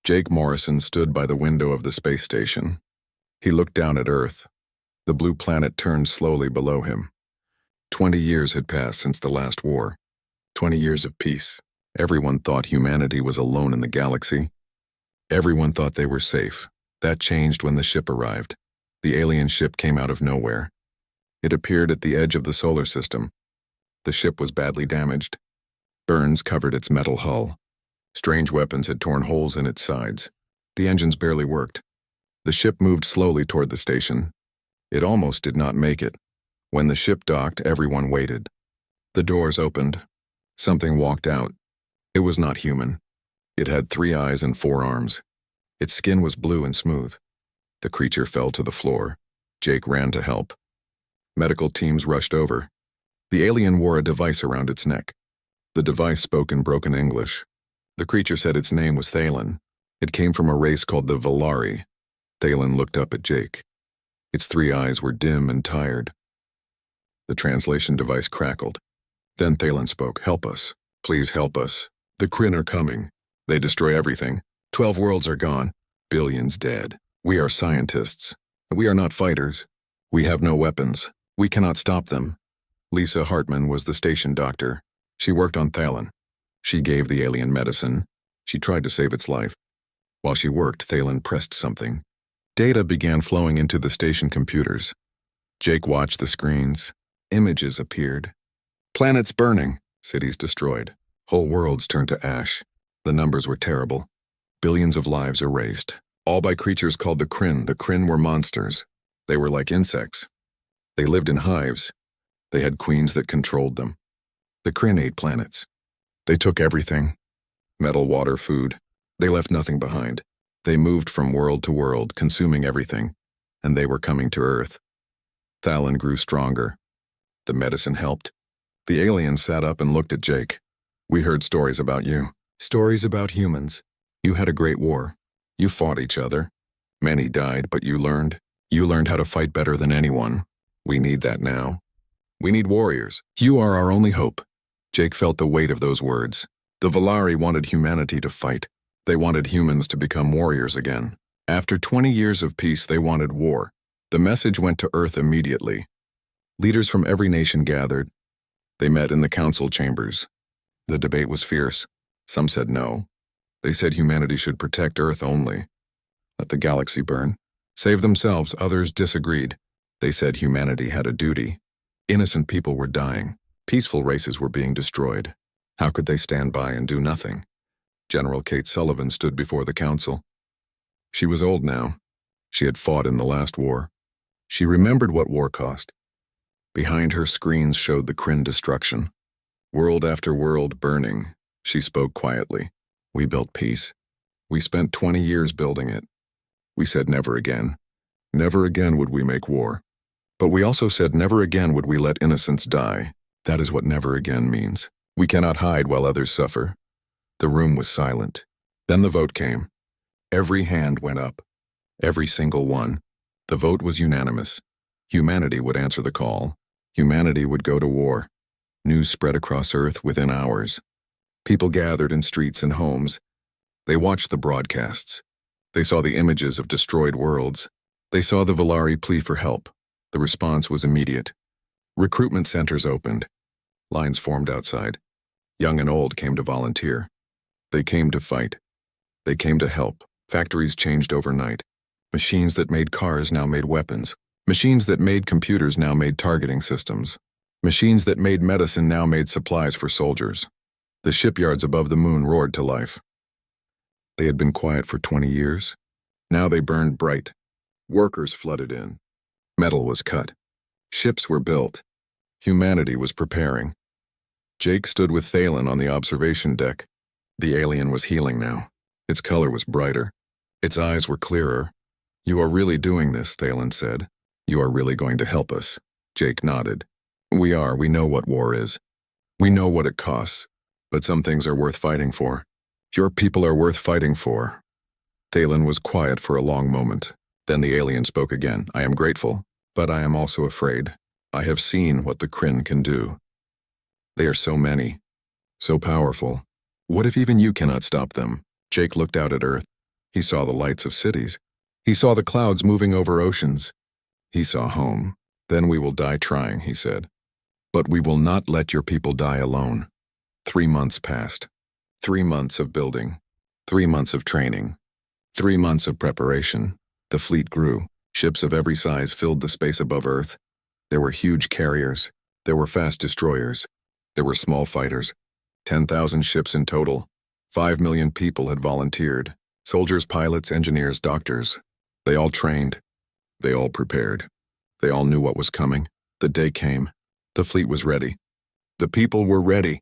Jake Morrison stood by the window of the space station. He looked down at Earth. The blue planet turned slowly below him. 20 years had passed since the last war. 20 years of peace. Everyone thought humanity was alone in the galaxy. Everyone thought they were safe. That changed when the ship arrived. The alien ship came out of nowhere. It appeared at the edge of the solar system. The ship was badly damaged. Burns covered its metal hull. Strange weapons had torn holes in its sides. The engines barely worked. The ship moved slowly toward the station. It almost did not make it. When the ship docked, everyone waited. The doors opened. Something walked out. It was not human. It had 3 eyes and 4 arms. Its skin was blue and smooth. The creature fell to the floor. Jake ran to help. Medical teams rushed over. The alien wore a device around its neck. The device spoke in broken English. The creature said its name was Thalen. It came from a race called the Valari. Thalen looked up at Jake. Its 3 eyes were dim and tired. The translation device crackled. Then Thalen spoke. "Help us. Please help us. The Kryn are coming. They destroy everything. 12 worlds are gone. Billions dead. We are scientists. We are not fighters. We have no weapons. We cannot stop them." Lisa Hartman was the station doctor. She worked on Thalen. She gave the alien medicine. She tried to save its life. While she worked, Thalen pressed something. Data began flowing into the station computers. Jake watched the screens. Images appeared. Planets burning. Cities destroyed. Whole worlds turned to ash. The numbers were terrible. Billions of lives erased. All by creatures called the Kryn. The Kryn were monsters. They were like insects. They lived in hives. They had queens that controlled them. The Kryn ate planets. They took everything. Metal, water, food. They left nothing behind. They moved from world to world, consuming everything. And they were coming to Earth. Thalen grew stronger. The medicine helped. The alien sat up and looked at Jake. "We heard stories about you. Stories about humans. You had a great war. You fought each other. Many died, but you learned. You learned how to fight better than anyone. We need that now. We need warriors. You are our only hope." Jake felt the weight of those words. The Valari wanted humanity to fight. They wanted humans to become warriors again. After 20 years of peace, they wanted war. The message went to Earth immediately. Leaders from every nation gathered. They met in the council chambers. The debate was fierce. Some said no. They said humanity should protect Earth only. Let the galaxy burn. Save themselves. Others disagreed. They said humanity had a duty. Innocent people were dying. Peaceful races were being destroyed. How could they stand by and do nothing? General Kate Sullivan stood before the council. She was old now. She had fought in the last war. She remembered what war cost. Behind her, screens showed the Kryn destruction. World after world burning. She spoke quietly. "We built peace. We spent 20 years building it. We said never again. Never again would we make war. But we also said never again would we let innocents die. That is what never again means. We cannot hide while others suffer." The room was silent. Then the vote came. Every hand went up. Every single one. The vote was unanimous. Humanity would answer the call. Humanity would go to war. News spread across Earth within hours. People gathered in streets and homes. They watched the broadcasts. They saw the images of destroyed worlds. They saw the Valari plea for help. The response was immediate. Recruitment centers opened. Lines formed outside. Young and old came to volunteer. They came to fight. They came to help. Factories changed overnight. Machines that made cars now made weapons. Machines that made computers now made targeting systems. Machines that made medicine now made supplies for soldiers. The shipyards above the moon roared to life. They had been quiet for 20 years. Now they burned bright. Workers flooded in. Metal was cut. Ships were built. Humanity was preparing. Jake stood with Thalen on the observation deck. The alien was healing now. Its color was brighter. Its eyes were clearer. "You are really doing this," Thalen said. "You are really going to help us." Jake nodded. "We are. We know what war is. We know what it costs. But some things are worth fighting for. Your people are worth fighting for." Thalen was quiet for a long moment. Then the alien spoke again. "I am grateful, but I am also afraid. I have seen what the Kryn can do. They are so many, so powerful. What if even you cannot stop them?" Jake looked out at Earth. He saw the lights of cities. He saw the clouds moving over oceans. He saw home. Then we will die trying, he said. But we will not let your people die alone. 3 months passed. 3 months of building. 3 months of training. 3 months of preparation. The fleet grew. Ships of every size filled the space above Earth. There were huge carriers. There were fast destroyers. There were small fighters. 10,000 ships in total. 5 million people had volunteered. Soldiers, pilots, engineers, doctors. They all trained. They all prepared. They all knew what was coming. The day came. The fleet was ready. The people were ready.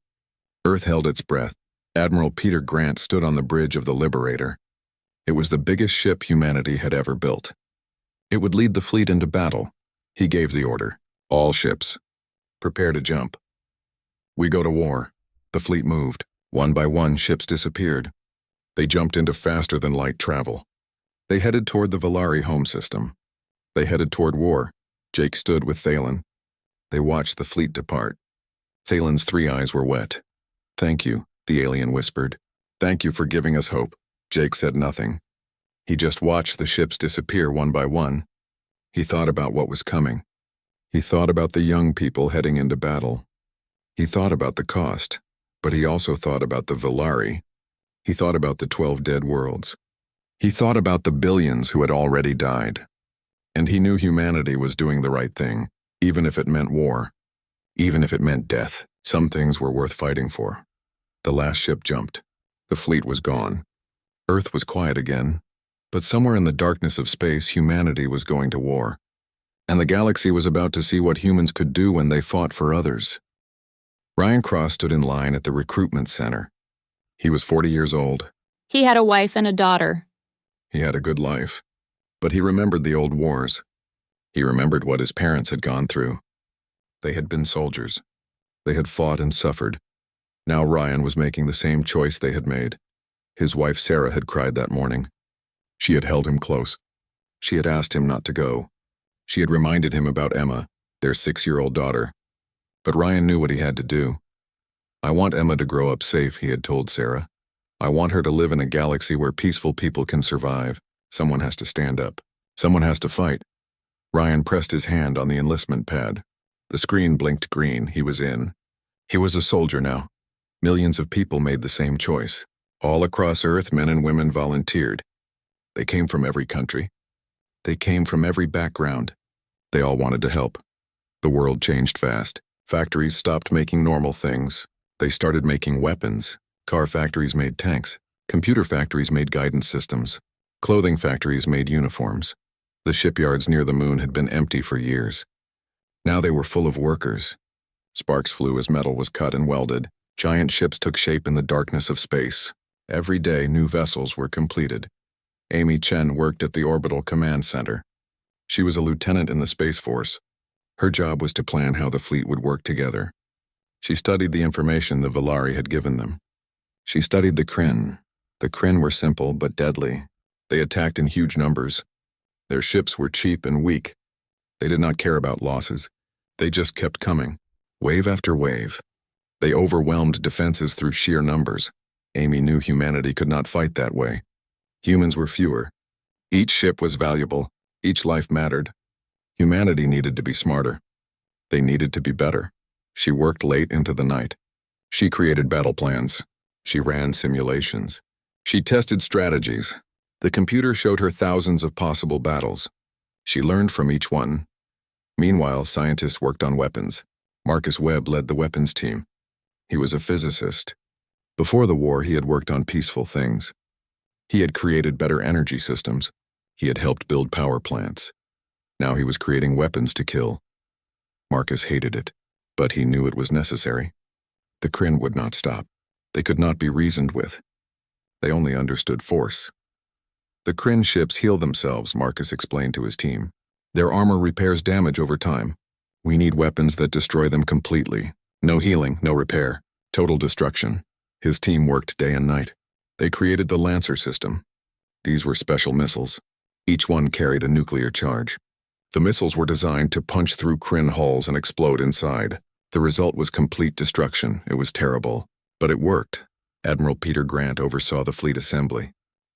Earth held its breath. Admiral Peter Grant stood on the bridge of the Liberator. It was the biggest ship humanity had ever built. It would lead the fleet into battle. He gave the order. All ships. Prepare to jump. We go to war. The fleet moved. One by one, ships disappeared. They jumped into faster-than-light travel. They headed toward the Valari home system. They headed toward war. Jake stood with Thalen. They watched the fleet depart. Thalen's 3 eyes were wet. Thank you, the alien whispered. Thank you for giving us hope. Jake said nothing. He just watched the ships disappear one by one. He thought about what was coming. He thought about the young people heading into battle. He thought about the cost, but he also thought about the Valari. He thought about the 12 dead worlds. He thought about the billions who had already died. And he knew humanity was doing the right thing, even if it meant war. Even if it meant death, some things were worth fighting for. The last ship jumped. The fleet was gone. Earth was quiet again, but somewhere in the darkness of space, humanity was going to war. And the galaxy was about to see what humans could do when they fought for others. Ryan Cross stood in line at the recruitment center. He was 40 years old. He had a wife and a daughter. He had a good life, but he remembered the old wars. He remembered what his parents had gone through. They had been soldiers. They had fought and suffered. Now Ryan was making the same choice they had made. His wife Sarah had cried that morning. She had held him close. She had asked him not to go. She had reminded him about Emma, their 6-year-old daughter. But Ryan knew what he had to do. I want Emma to grow up safe, he had told Sarah. I want her to live in a galaxy where peaceful people can survive. Someone has to stand up. Someone has to fight. Ryan pressed his hand on the enlistment pad. The screen blinked green. He was in. He was a soldier now. Millions of people made the same choice. All across Earth, men and women volunteered. They came from every country. They came from every background. They all wanted to help. The world changed fast. Factories stopped making normal things. They started making weapons. Car factories made tanks. Computer factories made guidance systems. Clothing factories made uniforms. The shipyards near the moon had been empty for years. Now they were full of workers. Sparks flew as metal was cut and welded. Giant ships took shape in the darkness of space. Every day, new vessels were completed. Amy Chen worked at the Orbital Command Center. She was a lieutenant in the Space Force. Her job was to plan how the fleet would work together. She studied the information the Valari had given them. She studied the Kryn. The Kryn were simple but deadly. They attacked in huge numbers. Their ships were cheap and weak. They did not care about losses. They just kept coming, wave after wave. They overwhelmed defenses through sheer numbers. Amy knew humanity could not fight that way. Humans were fewer. Each ship was valuable. Each life mattered. Humanity needed to be smarter. They needed to be better. She worked late into the night. She created battle plans. She ran simulations. She tested strategies. The computer showed her thousands of possible battles. She learned from each one. Meanwhile, scientists worked on weapons. Marcus Webb led the weapons team. He was a physicist. Before the war, he had worked on peaceful things. He had created better energy systems. He had helped build power plants. Now he was creating weapons to kill. Marcus hated it, but he knew it was necessary. The Kryn would not stop. They could not be reasoned with. They only understood force. The Kryn ships heal themselves, Marcus explained to his team. Their armor repairs damage over time. We need weapons that destroy them completely. No healing, no repair. Total destruction. His team worked day and night. They created the Lancer system. These were special missiles. Each one carried a nuclear charge. The missiles were designed to punch through Kryn hulls and explode inside. The result was complete destruction. It was terrible. But it worked. Admiral Peter Grant oversaw the fleet assembly.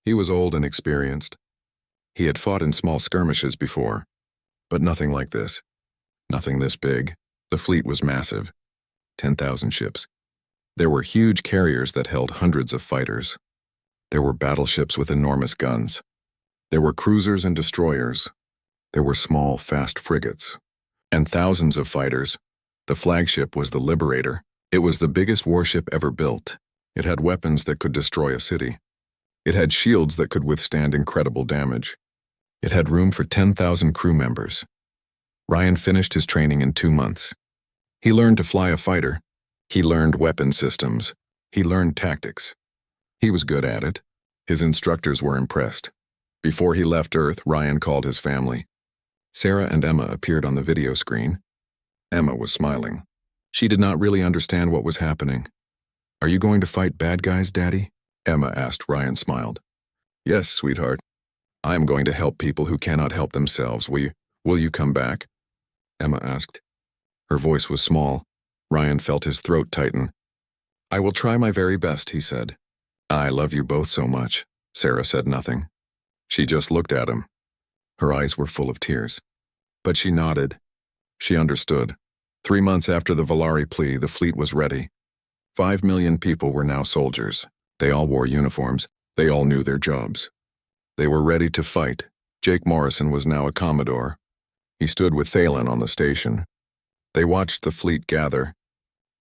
He was old and experienced. He had fought in small skirmishes before, but nothing like this. Nothing this big. The fleet was massive. 10,000 ships. There were huge carriers that held hundreds of fighters. There were battleships with enormous guns. There were cruisers and destroyers. There were small, fast frigates. And thousands of fighters. The flagship was the Liberator. It was the biggest warship ever built. It had weapons that could destroy a city. It had shields that could withstand incredible damage. It had room for 10,000 crew members. Ryan finished his training in 2 months. He learned to fly a fighter. He learned weapon systems. He learned tactics. He was good at it. His instructors were impressed. Before he left Earth, Ryan called his family. Sarah and Emma appeared on the video screen. Emma was smiling. She did not really understand what was happening. "Are you going to fight bad guys, Daddy?" Emma asked. Ryan smiled. "Yes, sweetheart. I am going to help people who cannot help themselves. Will you come back?" Emma asked. Her voice was small. Ryan felt his throat tighten. "I will try my very best," he said. "I love you both so much." Sarah said nothing. She just looked at him. Her eyes were full of tears. But she nodded. She understood. 3 months after the Valari plea, the fleet was ready. 5 million people were now soldiers. They all wore uniforms. They all knew their jobs. They were ready to fight. Jake Morrison was now a Commodore. He stood with Thalen on the station. They watched the fleet gather.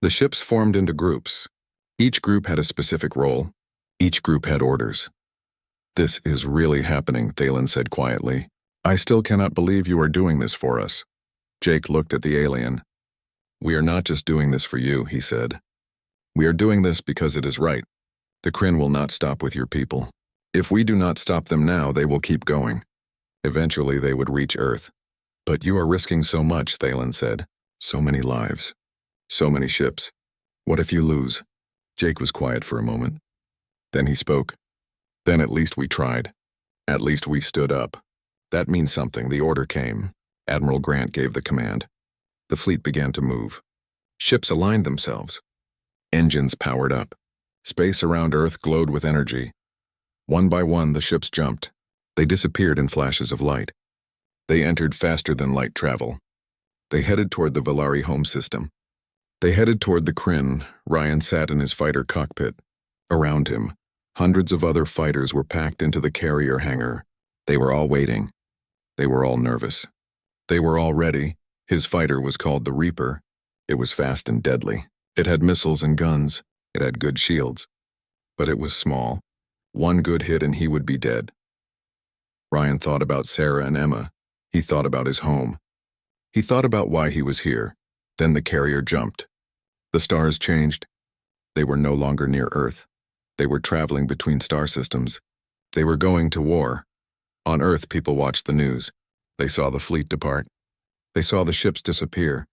The ships formed into groups. Each group had a specific role. Each group had orders. "This is really happening," Thalen said quietly. "I still cannot believe you are doing this for us." Jake looked at the alien. "We are not just doing this for you," he said. "We are doing this because it is right. The Kryn will not stop with your people. If we do not stop them now, they will keep going. Eventually they would reach Earth. But you are risking so much," Thalen said. "So many lives. So many ships. What if you lose?" Jake was quiet for a moment. Then he spoke. "Then at least we tried. At least we stood up. That means something." The order came. Admiral Grant gave the command. The fleet began to move. Ships aligned themselves. Engines powered up. Space around Earth glowed with energy. One by one, the ships jumped. They disappeared in flashes of light. They entered faster than light travel. They headed toward the Valari home system. They headed toward the Kryn. Ryan sat in his fighter cockpit. Around him, hundreds of other fighters were packed into the carrier hangar. They were all waiting. They were all nervous. They were all ready. His fighter was called the Reaper. It was fast and deadly. It had missiles and guns. It had good shields. But it was small. One good hit and he would be dead. Ryan thought about Sarah and Emma. He thought about his home. He thought about why he was here. Then the carrier jumped. The stars changed. They were no longer near Earth. They were traveling between star systems. They were going to war. On Earth, people watched the news. They saw the fleet depart. They saw the ships disappear.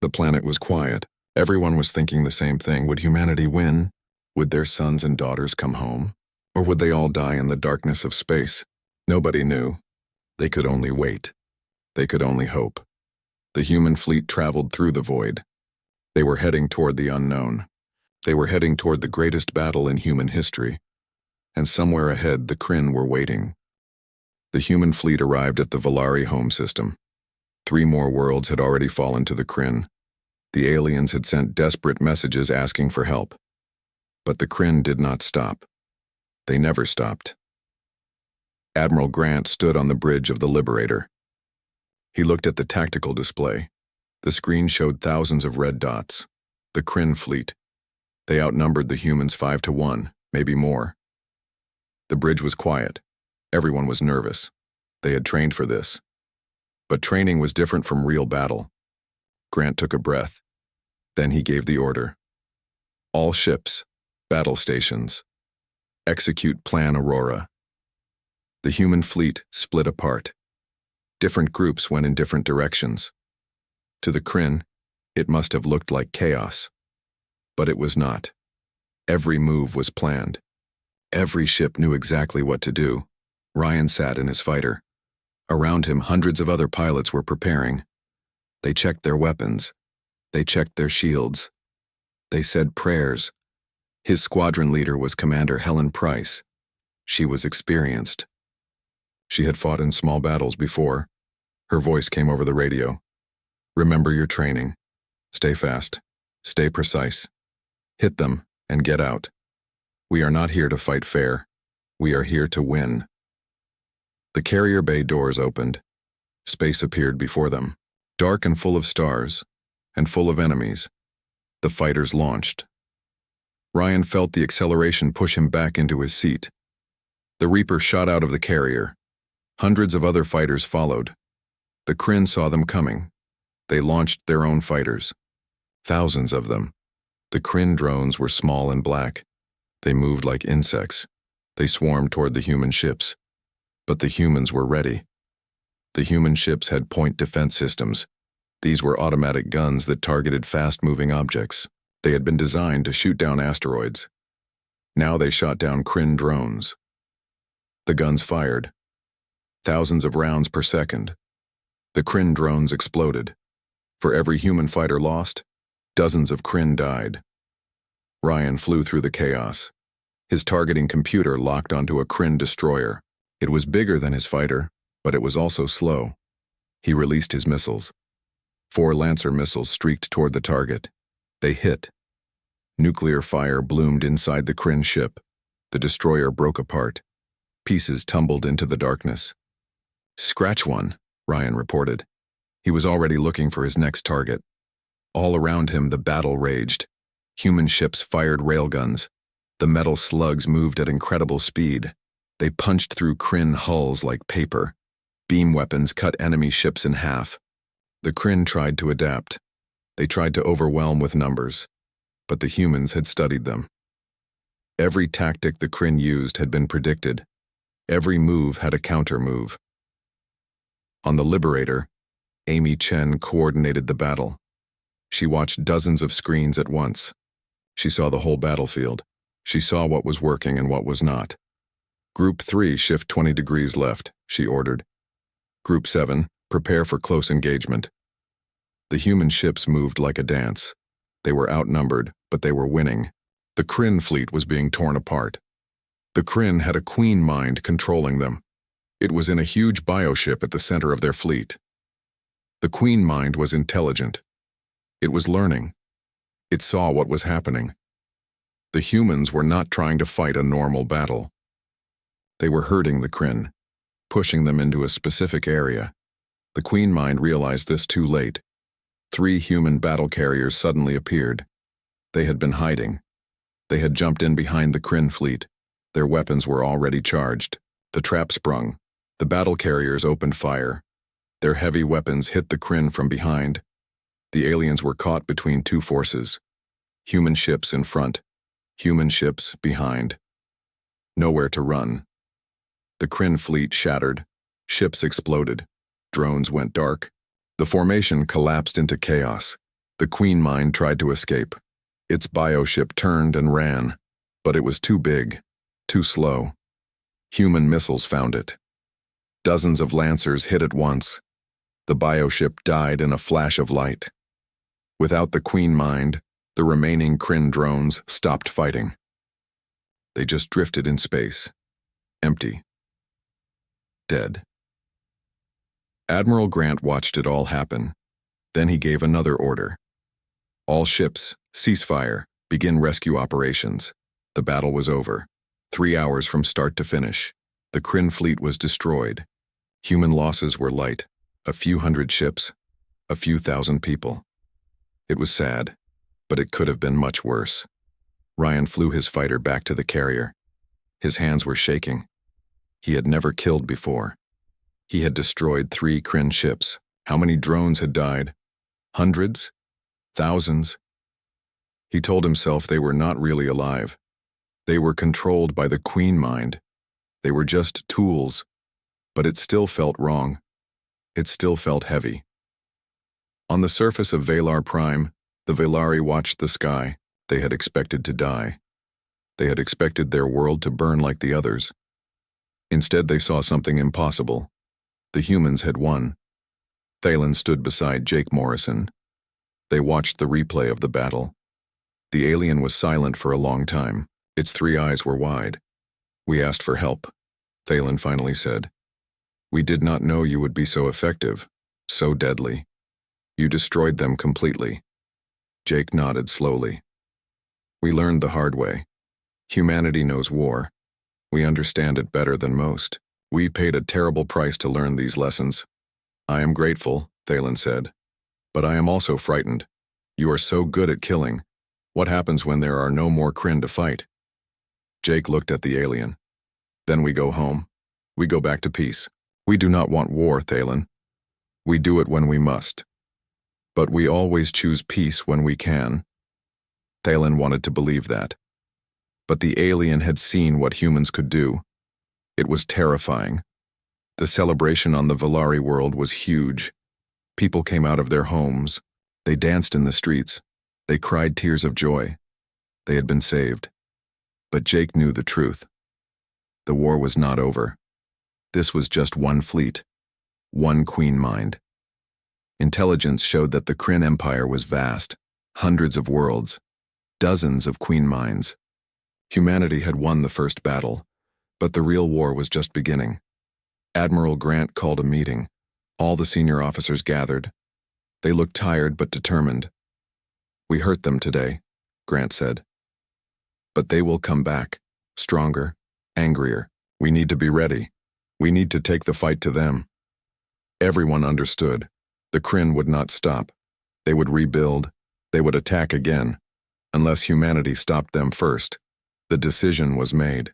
The planet was quiet. Everyone was thinking the same thing. Would humanity win? Would their sons and daughters come home? Or would they all die in the darkness of space? Nobody knew. They could only wait. They could only hope. The human fleet traveled through the void. They were heading toward the unknown. They were heading toward the greatest battle in human history. And somewhere ahead, the Kryn were waiting. The human fleet arrived at the Valari home system. 3 more worlds had already fallen to the Kryn. The aliens had sent desperate messages asking for help. But the Kryn did not stop. They never stopped. Admiral Grant stood on the bridge of the Liberator. He looked at the tactical display. The screen showed thousands of red dots. The Kryn fleet. They outnumbered the humans 5 to 1, maybe more. The bridge was quiet. Everyone was nervous. They had trained for this. But training was different from real battle. Grant took a breath. Then he gave the order. All ships, battle stations, execute Plan Aurora. The human fleet split apart. Different groups went in different directions. To the Kryn, it must have looked like chaos. But it was not. Every move was planned. Every ship knew exactly what to do. Ryan sat in his fighter. Around him, hundreds of other pilots were preparing. They checked their weapons. They checked their shields. They said prayers. His squadron leader was Commander Helen Price. She was experienced. She had fought in small battles before. Her voice came over the radio. Remember your training. Stay fast. Stay precise. Hit them and get out. We are not here to fight fair. We are here to win. The carrier bay doors opened. Space appeared before them, dark and full of stars, and full of enemies. The fighters launched. Ryan felt the acceleration push him back into his seat. The Reaper shot out of the carrier. Hundreds of other fighters followed. The Kryn saw them coming. They launched their own fighters. Thousands of them. The Kryn drones were small and black. They moved like insects. They swarmed toward the human ships. But the humans were ready. The human ships had point defense systems. These were automatic guns that targeted fast-moving objects. They had been designed to shoot down asteroids. Now they shot down Kryn drones. The guns fired. Thousands of rounds per second. The Kryn drones exploded. For every human fighter lost, dozens of Kryn died. Ryan flew through the chaos. His targeting computer locked onto a Kryn destroyer. It was bigger than his fighter, but it was also slow. He released his missiles. 4 Lancer missiles streaked toward the target. They hit. Nuclear fire bloomed inside the Kryn ship. The destroyer broke apart. Pieces tumbled into the darkness. "Scratch one," Ryan reported. He was already looking for his next target. All around him, the battle raged. Human ships fired railguns. The metal slugs moved at incredible speed. They punched through Kryn hulls like paper. Beam weapons cut enemy ships in half. The Kryn tried to adapt. They tried to overwhelm with numbers, but the humans had studied them. Every tactic the Kryn used had been predicted. Every move had a counter-move. On the Liberator, Amy Chen coordinated the battle. She watched dozens of screens at once. She saw the whole battlefield. She saw what was working and what was not. "Group 3, shift 20 degrees left," she ordered. "Group 7, prepare for close engagement." The human ships moved like a dance. They were outnumbered, but they were winning. The Kryn fleet was being torn apart. The Kryn had a queen mind controlling them. It was in a huge bioship at the center of their fleet. The queen mind was intelligent. It was learning. It saw what was happening. The humans were not trying to fight a normal battle. They were hurting the Kryn, pushing them into a specific area. The queen mind realized this too late. 3 human battle carriers suddenly appeared. They had been hiding. They had jumped in behind the Kryn fleet. Their weapons were already charged. The trap sprung. The battle carriers opened fire. Their heavy weapons hit the Kryn from behind. The aliens were caught between 2 forces. Human ships in front. Human ships behind. Nowhere to run. The Kryn fleet shattered. Ships exploded. Drones went dark. The formation collapsed into chaos. The queen mind tried to escape. Its bioship turned and ran, but it was too big, too slow. Human missiles found it. Dozens of Lancers hit at once. The bioship died in a flash of light. Without the queen mind, the remaining Kryn drones stopped fighting. They just drifted in space, empty. Dead. Admiral Grant watched it all happen. Then he gave another order. "All ships, cease fire, begin rescue operations." The battle was over. 3 hours from start to finish. The Kryn fleet was destroyed. Human losses were light. A few hundred ships. A few thousand people. It was sad, but it could have been much worse. Ryan flew his fighter back to the carrier. His hands were shaking. He had never killed before. He had destroyed 3 Kryn ships. How many drones had died? Hundreds? Thousands? He told himself they were not really alive. They were controlled by the queen mind. They were just tools. But it still felt wrong. It still felt heavy. On the surface of Valar Prime, the Velari watched the sky. They had expected to die. They had expected their world to burn like the others. Instead, they saw something impossible. The humans had won. Thalen stood beside Jake Morrison. They watched the replay of the battle. The alien was silent for a long time. Its 3 eyes were wide. We asked for help, Thalen finally said. We did not know you would be so effective, so deadly. You destroyed them completely. Jake nodded slowly. We learned the hard way. Humanity knows war. We understand it better than most. We paid a terrible price to learn these lessons. I am grateful, Thalen said. But I am also frightened. You are so good at killing. What happens when there are no more Kryn to fight? Jake looked at the alien. Then we go home. We go back to peace. We do not want war, Thalen. We do it when we must. But we always choose peace when we can. Thalen wanted to believe that. But the alien had seen what humans could do. It was terrifying. The celebration on the Valari world was huge. People came out of their homes. They danced in the streets. They cried tears of joy. They had been saved. But Jake knew the truth. The war was not over. This was just one fleet. One queen mind. Intelligence showed that the Kryn Empire was vast. Hundreds of worlds. Dozens of queen minds. Humanity had won the first battle, but the real war was just beginning. Admiral Grant called a meeting. All the senior officers gathered. They looked tired but determined. We hurt them today, Grant said. But they will come back, stronger, angrier. We need to be ready. We need to take the fight to them. Everyone understood. The Kryn would not stop. They would rebuild. They would attack again. Unless humanity stopped them first. The decision was made.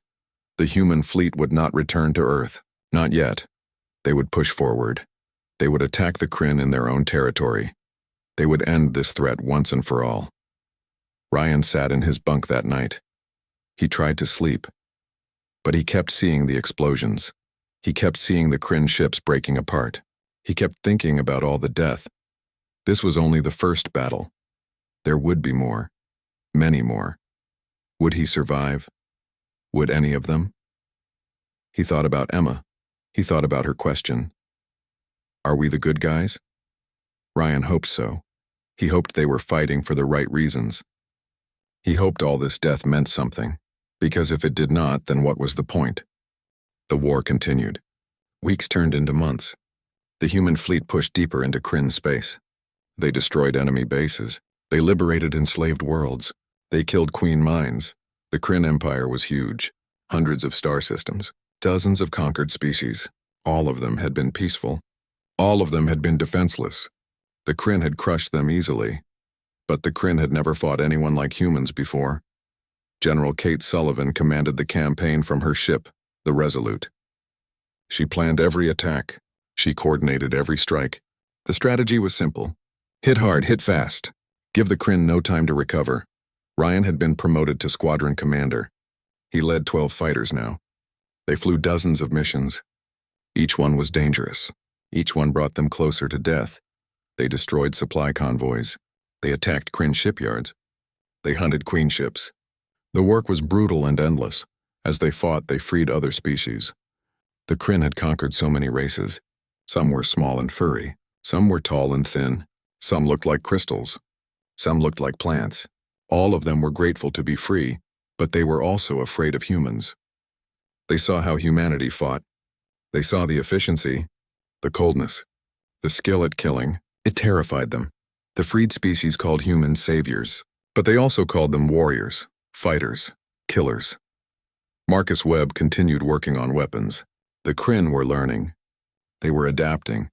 The human fleet would not return to Earth. Not yet. They would push forward. They would attack the Kryn in their own territory. They would end this threat once and for all. Ryan sat in his bunk that night. He tried to sleep. But he kept seeing the explosions. He kept seeing the Kryn ships breaking apart. He kept thinking about all the death. This was only the first battle. There would be more. Many more. Would he survive? Would any of them? He thought about Emma. He thought about her question. Are we the good guys? Ryan hoped so. He hoped they were fighting for the right reasons. He hoped all this death meant something, because if it did not, then what was the point? The war continued. Weeks turned into months. The human fleet pushed deeper into Kryn space. They destroyed enemy bases. They liberated enslaved worlds. They killed queen minds. The Kryn Empire was huge. Hundreds of star systems. Dozens of conquered species. All of them had been peaceful. All of them had been defenseless. The Kryn had crushed them easily. But the Kryn had never fought anyone like humans before. General Kate Sullivan commanded the campaign from her ship, the Resolute. She planned every attack. She coordinated every strike. The strategy was simple. Hit hard, hit fast. Give the Kryn no time to recover. Ryan had been promoted to squadron commander. He led 12 fighters now. They flew dozens of missions. Each one was dangerous. Each one brought them closer to death. They destroyed supply convoys. They attacked Kryn shipyards. They hunted queen ships. The work was brutal and endless. As they fought, they freed other species. The Kryn had conquered so many races. Some were small and furry. Some were tall and thin. Some looked like crystals. Some looked like plants. All of them were grateful to be free, but they were also afraid of humans. They saw how humanity fought. They saw the efficiency, the coldness, the skill at killing. It terrified them. The freed species called humans saviors, but they also called them warriors, fighters, killers. Marcus Webb continued working on weapons. The Kryn were learning. They were adapting.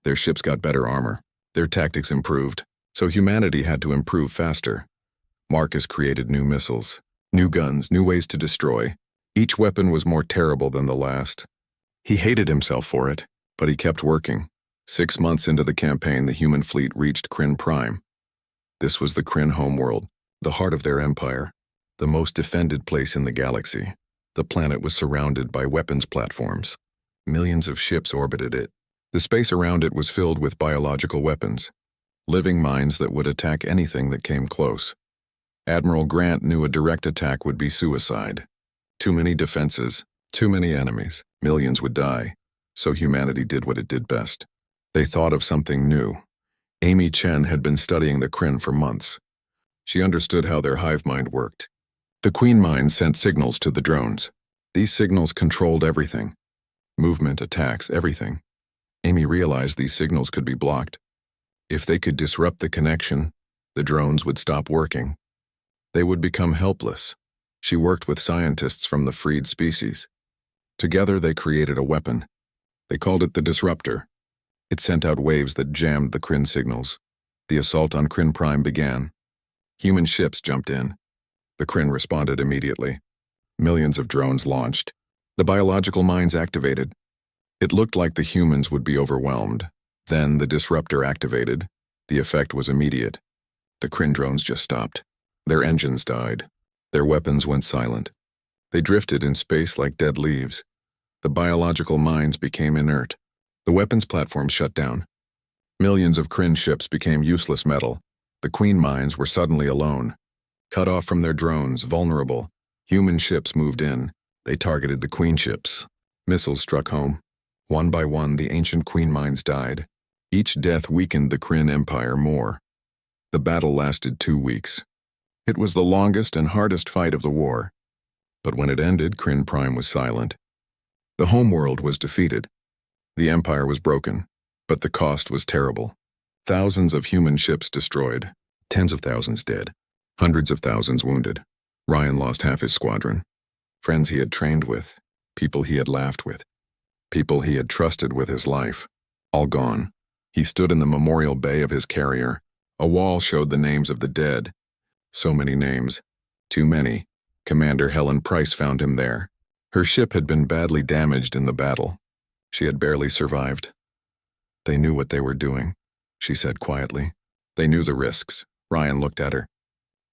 Their ships got better armor. Their tactics improved, so humanity had to improve faster. Marcus created new missiles, new guns, new ways to destroy. Each weapon was more terrible than the last. He hated himself for it, but he kept working. 6 months into the campaign, the human fleet reached Kryn Prime. This was the Kryn homeworld, the heart of their empire, the most defended place in the galaxy. The planet was surrounded by weapons platforms. Millions of ships orbited it. The space around it was filled with biological weapons, living mines that would attack anything that came close. Admiral Grant knew a direct attack would be suicide. Too many defenses, too many enemies, millions would die. So humanity did what it did best. They thought of something new. Amy Chen had been studying the Kryn for months. She understood how their hive mind worked. The queen mind sent signals to the drones. These signals controlled everything. Movement, attacks, everything. Amy realized these signals could be blocked. If they could disrupt the connection, the drones would stop working. They would become helpless. She worked with scientists from the freed species. Together they created a weapon. They called it the Disruptor. It sent out waves that jammed the Kryn signals. The assault on Kryn Prime began. Human ships jumped in. The Kryn responded immediately. Millions of drones launched. The biological mines activated. It looked like the humans would be overwhelmed. Then the Disruptor activated. The effect was immediate. The Kryn drones just stopped. Their engines died. Their weapons went silent. They drifted in space like dead leaves. The biological mines became inert. The weapons platforms shut down. Millions of Kryn ships became useless metal. The Queen mines were suddenly alone. Cut off from their drones, vulnerable. Human ships moved in. They targeted the Queen ships. Missiles struck home. One by one, the ancient Queen mines died. Each death weakened the Kryn Empire more. The battle lasted 2 weeks. It was the longest and hardest fight of the war. But when it ended, Kryn Prime was silent. The homeworld was defeated. The Empire was broken, but the cost was terrible. Thousands of human ships destroyed, tens of thousands dead, hundreds of thousands wounded. Ryan lost half his squadron. Friends he had trained with, people he had laughed with, people he had trusted with his life, all gone. He stood in the memorial bay of his carrier. A wall showed the names of the dead. So many names. Too many. Commander Helen Price found him there. Her ship had been badly damaged in the battle. She had barely survived. They knew what they were doing, she said quietly. They knew the risks. Ryan looked at her.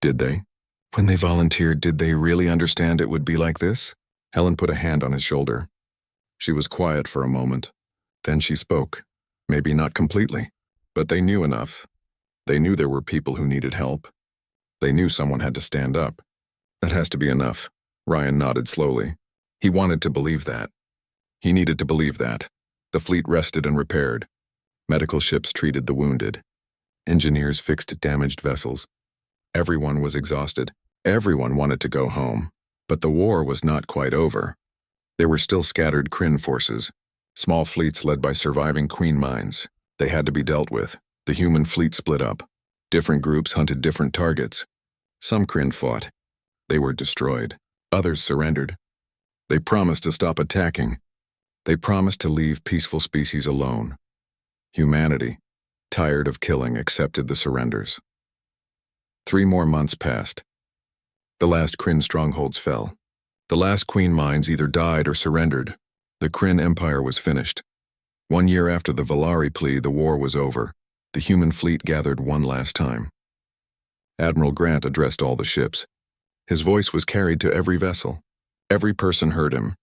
Did they? When they volunteered, did they really understand it would be like this? Helen put a hand on his shoulder. She was quiet for a moment. Then she spoke. Maybe not completely, but they knew enough. They knew there were people who needed help. They knew someone had to stand up. That has to be enough. Ryan nodded slowly. He wanted to believe that. He needed to believe that. The fleet rested and repaired. Medical ships treated the wounded. Engineers fixed damaged vessels. Everyone was exhausted. Everyone wanted to go home. But the war was not quite over. There were still scattered Kryn forces. Small fleets led by surviving Queen mines. They had to be dealt with. The human fleet split up. Different groups hunted different targets. Some Kryn fought. They were destroyed. Others surrendered. They promised to stop attacking. They promised to leave peaceful species alone. Humanity, tired of killing, accepted the surrenders. 3 more months passed. The last Kryn strongholds fell. The last Queen mines either died or surrendered. The Kryn Empire was finished. 1 year after the Valari plea, the war was over. The human fleet gathered one last time. Admiral Grant addressed all the ships. His voice was carried to every vessel. Every person heard him.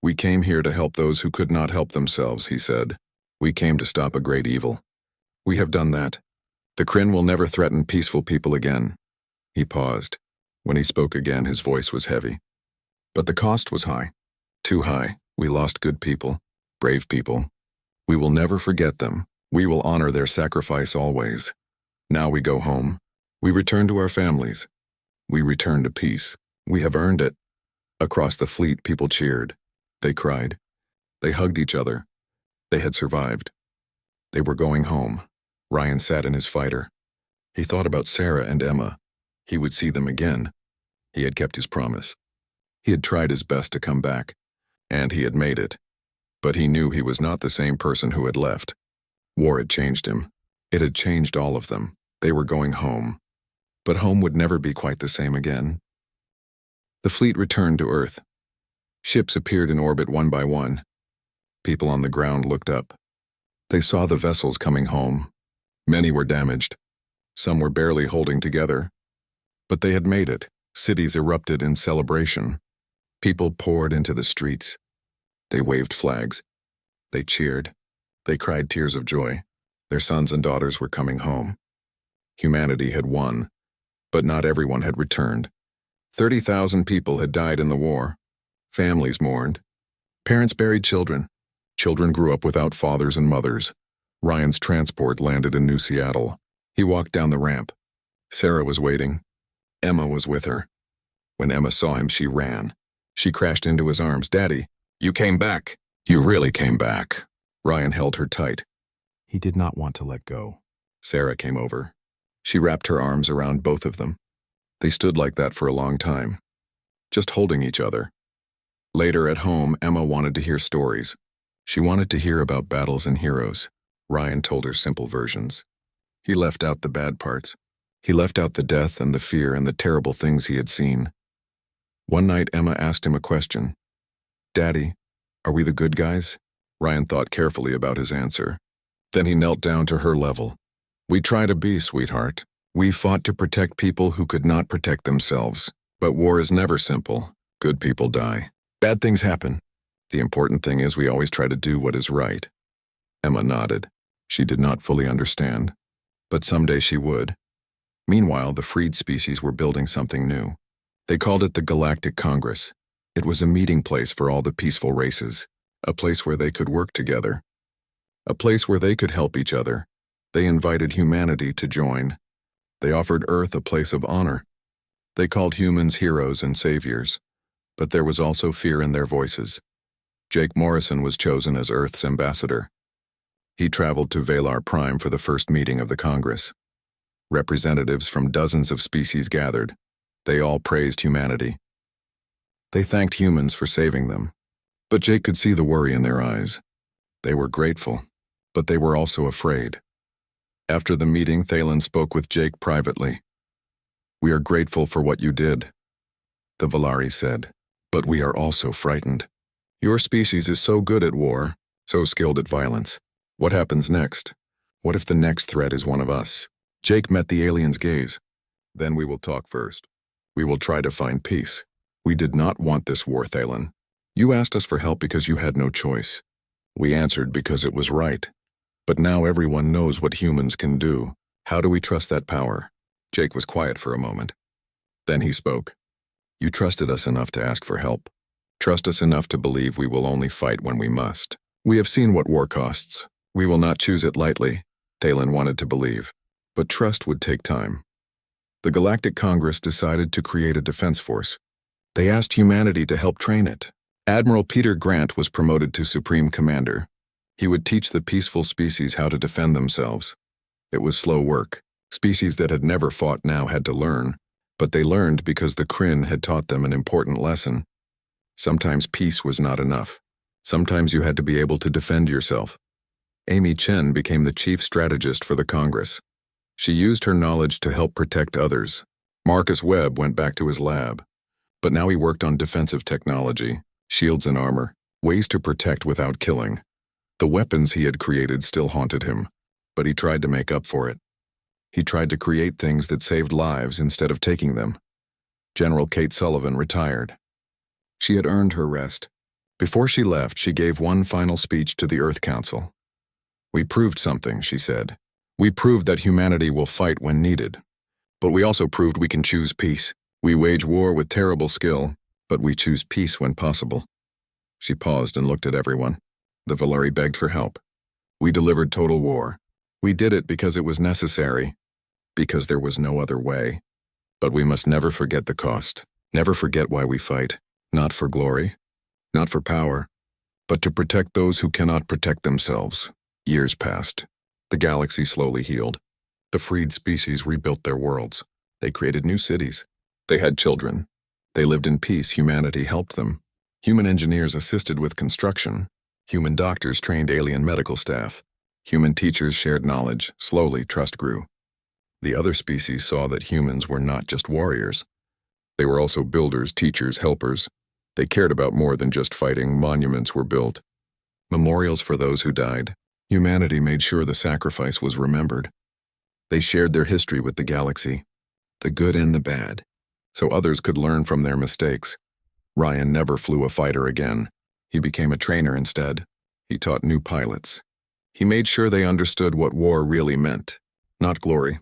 We came here to help those who could not help themselves, he said. We came to stop a great evil. We have done that. The Kryn will never threaten peaceful people again. He paused. When he spoke again, his voice was heavy. But the cost was high. Too high. We lost good people, brave people. We will never forget them. We will honor their sacrifice always. Now we go home. We return to our families. We return to peace. We have earned it. Across the fleet, people cheered. They cried. They hugged each other. They had survived. They were going home. Ryan sat in his fighter. He thought about Sarah and Emma. He would see them again. He had kept his promise. He had tried his best to come back, and he had made it. But he knew he was not the same person who had left. War had changed him. It had changed all of them. They were going home. But home would never be quite the same again. The fleet returned to Earth. Ships appeared in orbit one by one. People on the ground looked up. They saw the vessels coming home. Many were damaged. Some were barely holding together. But they had made it. Cities erupted in celebration. People poured into the streets. They waved flags. They cheered. They cried tears of joy. Their sons and daughters were coming home. Humanity had won, but not everyone had returned. 30,000 people had died in the war. Families mourned. Parents buried children. Children grew up without fathers and mothers. Ryan's transport landed in New Seattle. He walked down the ramp. Sarah was waiting. Emma was with her. When Emma saw him, she ran. She crashed into his arms. "Daddy, you came back. You really came back." Ryan held her tight. He did not want to let go. Sarah came over. She wrapped her arms around both of them. They stood like that for a long time, just holding each other. Later at home, Emma wanted to hear stories. She wanted to hear about battles and heroes. Ryan told her simple versions. He left out the bad parts. He left out the death and the fear and the terrible things he had seen. One night, Emma asked him a question. "Daddy, are we the good guys?" Ryan thought carefully about his answer. Then he knelt down to her level. "We try to be, sweetheart. We fought to protect people who could not protect themselves. But war is never simple. Good people die. Bad things happen. The important thing is we always try to do what is right." Emma nodded. She did not fully understand, but someday she would. Meanwhile, the freed species were building something new. They called it the Galactic Congress. It was a meeting place for all the peaceful races, a place where they could work together, a place where they could help each other. They invited humanity to join. They offered Earth a place of honor. They called humans heroes and saviors, but there was also fear in their voices. Jake Morrison was chosen as Earth's ambassador. He traveled to Valar Prime for the first meeting of the Congress. Representatives from dozens of species gathered. They all praised humanity. They thanked humans for saving them. But Jake could see the worry in their eyes. They were grateful, but they were also afraid. After the meeting, Thalen spoke with Jake privately. "We are grateful for what you did," the Valari said, "but we are also frightened. Your species is so good at war, so skilled at violence. What happens next? What if the next threat is one of us?" Jake met the alien's gaze. "Then we will talk first. We will try to find peace. We did not want this war, Thalen. You asked us for help because you had no choice. We answered because it was right. But now everyone knows what humans can do. How do we trust that power?" Jake was quiet for a moment. Then he spoke. "You trusted us enough to ask for help. Trust us enough to believe we will only fight when we must. We have seen what war costs. We will not choose it lightly," Thalen wanted to believe. But trust would take time. The Galactic Congress decided to create a defense force. They asked humanity to help train it. Admiral Peter Grant was promoted to Supreme Commander. He would teach the peaceful species how to defend themselves. It was slow work. Species that had never fought now had to learn, but they learned because the Kryn had taught them an important lesson. Sometimes peace was not enough. Sometimes you had to be able to defend yourself. Amy Chen became the chief strategist for the Congress. She used her knowledge to help protect others. Marcus Webb went back to his lab, but now he worked on defensive technology, shields and armor, ways to protect without killing. The weapons he had created still haunted him, but he tried to make up for it. He tried to create things that saved lives instead of taking them. General Kate Sullivan retired. She had earned her rest. Before she left, she gave one final speech to the Earth Council. "We proved something," she said. "We proved that humanity will fight when needed. But we also proved we can choose peace. We wage war with terrible skill, but we choose peace when possible." She paused and looked at everyone. The Valari begged for help. "We delivered total war. We did it because it was necessary, because there was no other way. But we must never forget the cost, never forget why we fight, not for glory, not for power, but to protect those who cannot protect themselves." Years passed. The galaxy slowly healed. The freed species rebuilt their worlds. They created new cities. They had children. They lived in peace. Humanity helped them. Human engineers assisted with construction. Human doctors trained alien medical staff. Human teachers shared knowledge. Slowly, trust grew. The other species saw that humans were not just warriors. They were also builders, teachers, helpers. They cared about more than just fighting. Monuments were built. Memorials for those who died. Humanity made sure the sacrifice was remembered. They shared their history with the galaxy, the good and the bad, so others could learn from their mistakes. Ryan never flew a fighter again. He became a trainer instead. He taught new pilots. He made sure they understood what war really meant. Not glory,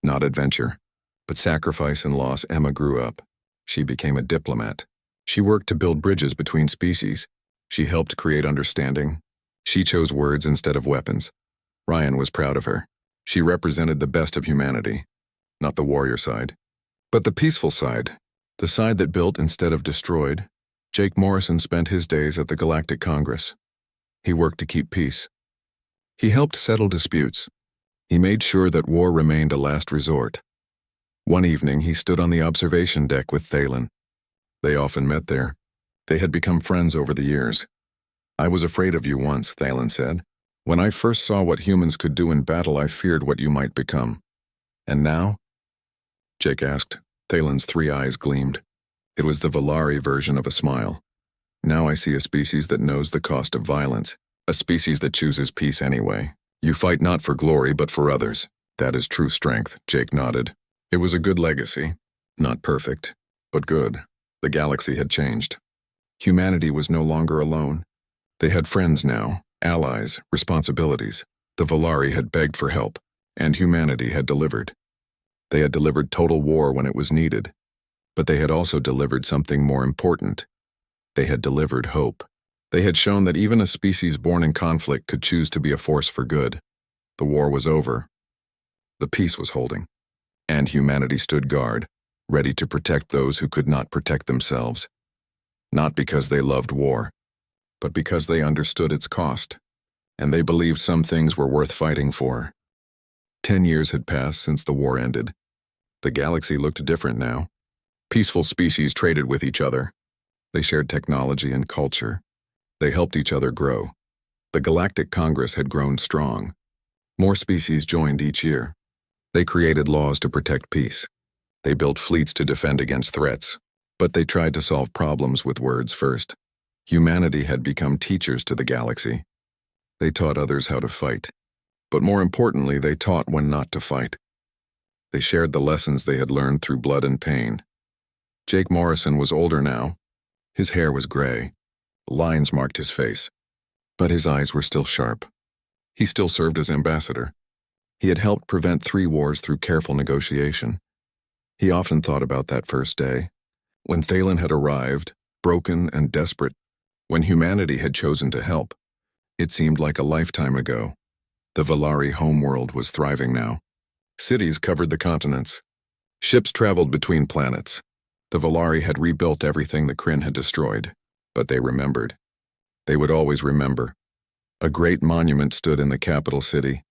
not adventure, but sacrifice and loss. Emma grew up. She became a diplomat. She worked to build bridges between species. She helped create understanding. She chose words instead of weapons. Ryan was proud of her. She represented the best of humanity, not the warrior side, but the peaceful side, the side that built instead of destroyed, Jake Morrison spent his days at the Galactic Congress. He worked to keep peace. He helped settle disputes. He made sure that war remained a last resort. One evening, he stood on the observation deck with Thalen. They often met there. They had become friends over the years. "I was afraid of you once," Thalen said. "When I first saw what humans could do in battle, I feared what you might become. And now?" Jake asked. Thalen's 3 eyes gleamed. It was the Valari version of a smile. "Now I see a species that knows the cost of violence, a species that chooses peace anyway. You fight not for glory, but for others. That is true strength," Jake nodded. It was a good legacy. Not perfect, but good. The galaxy had changed. Humanity was no longer alone. They had friends now, allies, responsibilities. The Valari had begged for help, and humanity had delivered. They had delivered total war when it was needed, but they had also delivered something more important. They had delivered hope. They had shown that even a species born in conflict could choose to be a force for good. The war was over. The peace was holding, and humanity stood guard, ready to protect those who could not protect themselves. Not because they loved war, but because they understood its cost, and they believed some things were worth fighting for. 10 years had passed since the war ended. The galaxy looked different now. Peaceful species traded with each other. They shared technology and culture. They helped each other grow. The Galactic Congress had grown strong. More species joined each year. They created laws to protect peace. They built fleets to defend against threats, but they tried to solve problems with words first. Humanity had become teachers to the galaxy. They taught others how to fight, but more importantly, they taught when not to fight. They shared the lessons they had learned through blood and pain. Jake Morrison was older now. His hair was gray. Lines marked his face, but his eyes were still sharp. He still served as ambassador. He had helped prevent 3 wars through careful negotiation. He often thought about that first day, when Thalen had arrived, broken and desperate, when humanity had chosen to help. It seemed like a lifetime ago. The Valari homeworld was thriving now. Cities covered the continents. Ships traveled between planets. The Valari had rebuilt everything the Kryn had destroyed, but they remembered. They would always remember. A great monument stood in the capital city.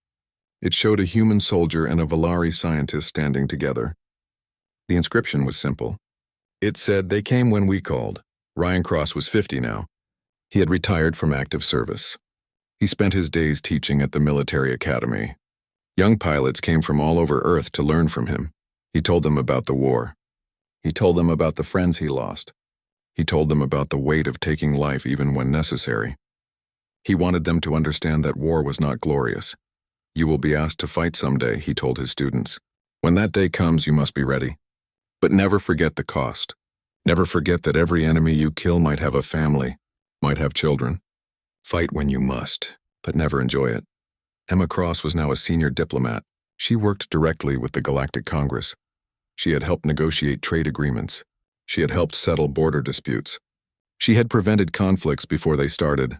It showed a human soldier and a Valari scientist standing together. The inscription was simple. It said, "They came when we called." Ryan Cross was 50 now. He had retired from active service. He spent his days teaching at the military academy. Young pilots came from all over Earth to learn from him. He told them about the war. He told them about the friends he lost. He told them about the weight of taking life even when necessary. He wanted them to understand that war was not glorious. "You will be asked to fight someday," he told his students. "When that day comes, you must be ready. But never forget the cost. Never forget that every enemy you kill might have a family, might have children. Fight when you must, but never enjoy it." Emma Cross was now a senior diplomat. She worked directly with the Galactic Congress. She had helped negotiate trade agreements. She had helped settle border disputes. She had prevented conflicts before they started.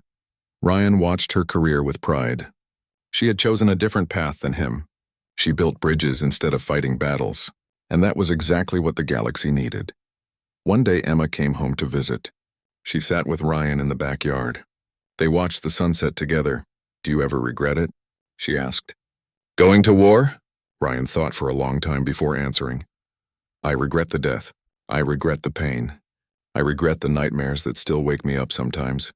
Ryan watched her career with pride. She had chosen a different path than him. She built bridges instead of fighting battles, and that was exactly what the galaxy needed. One day Emma came home to visit. She sat with Ryan in the backyard. They watched the sunset together. "Do you ever regret it?" she asked. "Going to war?" Ryan thought for a long time before answering. "I regret the death. I regret the pain. I regret the nightmares that still wake me up sometimes.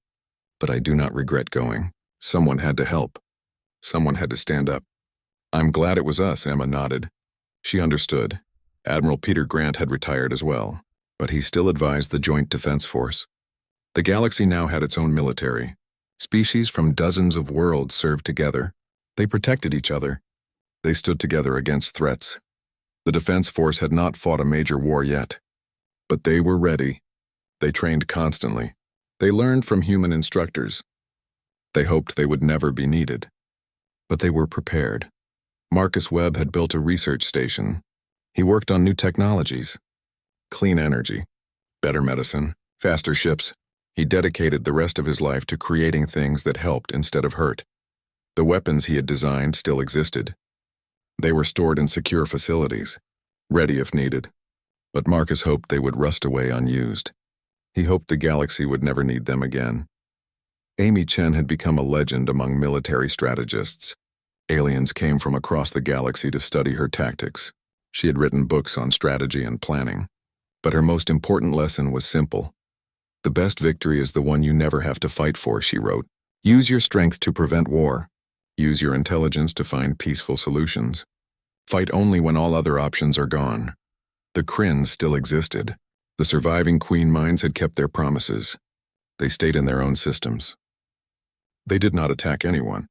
But I do not regret going. Someone had to help. Someone had to stand up." "I'm glad it was us," Emma nodded. She understood. Admiral Peter Grant had retired as well, but he still advised the Joint Defense Force. The galaxy now had its own military. Species from dozens of worlds served together. They protected each other. They stood together against threats. The Defense Force had not fought a major war yet, but they were ready. They trained constantly. They learned from human instructors. They hoped they would never be needed, but they were prepared. Marcus Webb had built a research station. He worked on new technologies, clean energy, better medicine, faster ships. He dedicated the rest of his life to creating things that helped instead of hurt. The weapons he had designed still existed. They were stored in secure facilities, ready if needed, but Marcus hoped they would rust away unused. He hoped the galaxy would never need them again. Amy Chen had become a legend among military strategists. Aliens came from across the galaxy to study her tactics. She had written books on strategy and planning. But her most important lesson was simple. The best victory is the one you never have to fight for, she wrote. Use your strength to prevent war. Use your intelligence to find peaceful solutions. Fight only when all other options are gone. The Kryn still existed. The surviving Queen minds had kept their promises. They stayed in their own systems. They did not attack anyone.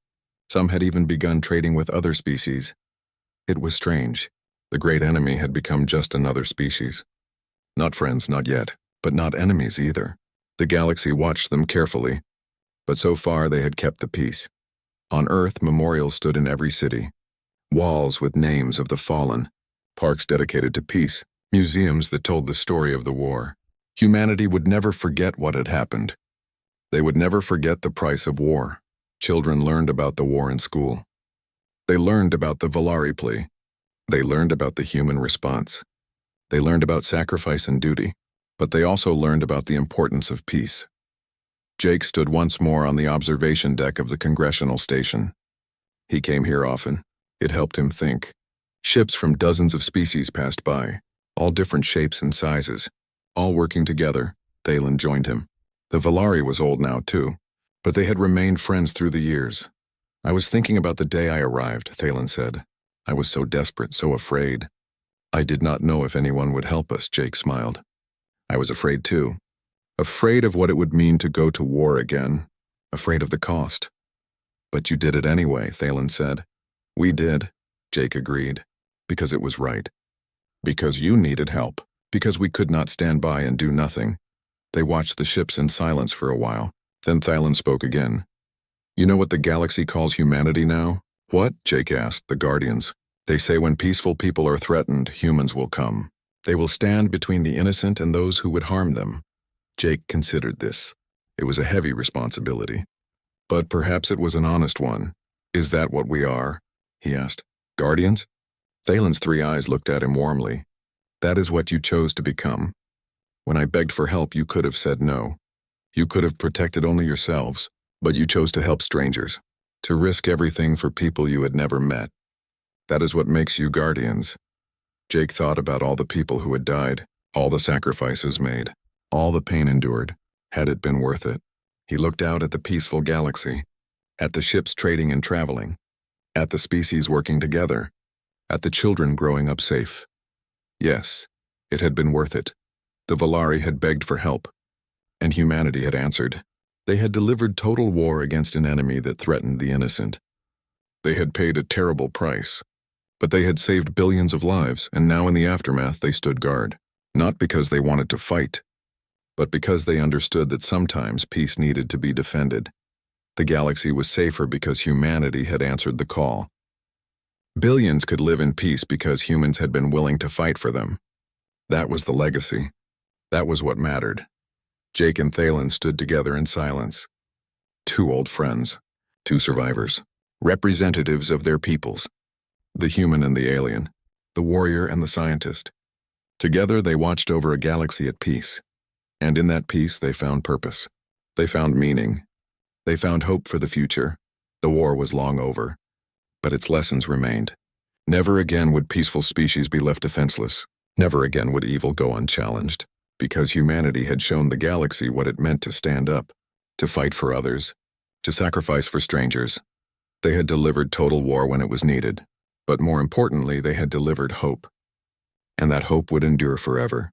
Some had even begun trading with other species. It was strange. The great enemy had become just another species. Not friends, not yet, but not enemies either. The galaxy watched them carefully, but so far they had kept the peace. On Earth, memorials stood in every city. Walls with names of the fallen, parks dedicated to peace, museums that told the story of the war. Humanity would never forget what had happened. They would never forget the price of war. Children learned about the war in school. They learned about the Valari plea. They learned about the human response. They learned about sacrifice and duty, but they also learned about the importance of peace. Jake stood once more on the observation deck of the Congressional Station. He came here often. It helped him think. Ships from dozens of species passed by, all different shapes and sizes. All working together, Thalen joined him. The Valari was old now too, but they had remained friends through the years. I was thinking about the day I arrived, Thalen said. I was so desperate, so afraid. I did not know if anyone would help us, Jake smiled. I was afraid too. Afraid of what it would mean to go to war again. Afraid of the cost. But you did it anyway, Thalen said. We did, Jake agreed, because it was right. Because you needed help. Because we could not stand by and do nothing. They watched the ships in silence for a while. Then Thalen spoke again. You know what the galaxy calls humanity now? What? Jake asked. The Guardians. They say when peaceful people are threatened, humans will come. They will stand between the innocent and those who would harm them. Jake considered this. It was a heavy responsibility. But perhaps it was an honest one. Is that what we are? He asked. Guardians? Thalen's three eyes looked at him warmly. That is what you chose to become. When I begged for help, you could have said no. You could have protected only yourselves, but you chose to help strangers, to risk everything for people you had never met. That is what makes you Guardians. Jake thought about all the people who had died, all the sacrifices made, all the pain endured. Had it been worth it? He looked out at the peaceful galaxy, at the ships trading and traveling, at the species working together, at the children growing up safe. Yes, it had been worth it. The Valari had begged for help, and humanity had answered. They had delivered total war against an enemy that threatened the innocent. They had paid a terrible price, but they had saved billions of lives, and now in the aftermath they stood guard, not because they wanted to fight, but because they understood that sometimes peace needed to be defended. The galaxy was safer because humanity had answered the call. Billions could live in peace because humans had been willing to fight for them. That was the legacy. That was what mattered. Jake and Thalen stood together in silence. Two old friends, two survivors, representatives of their peoples. The human and the alien, the warrior and the scientist. Together they watched over a galaxy at peace. And in that peace they found purpose. They found meaning. They found hope for the future. The war was long over, but its lessons remained. Never again would peaceful species be left defenseless. Never again would evil go unchallenged, because humanity had shown the galaxy what it meant to stand up, to fight for others, to sacrifice for strangers. They had delivered total war when it was needed, but more importantly, they had delivered hope. And that hope would endure forever.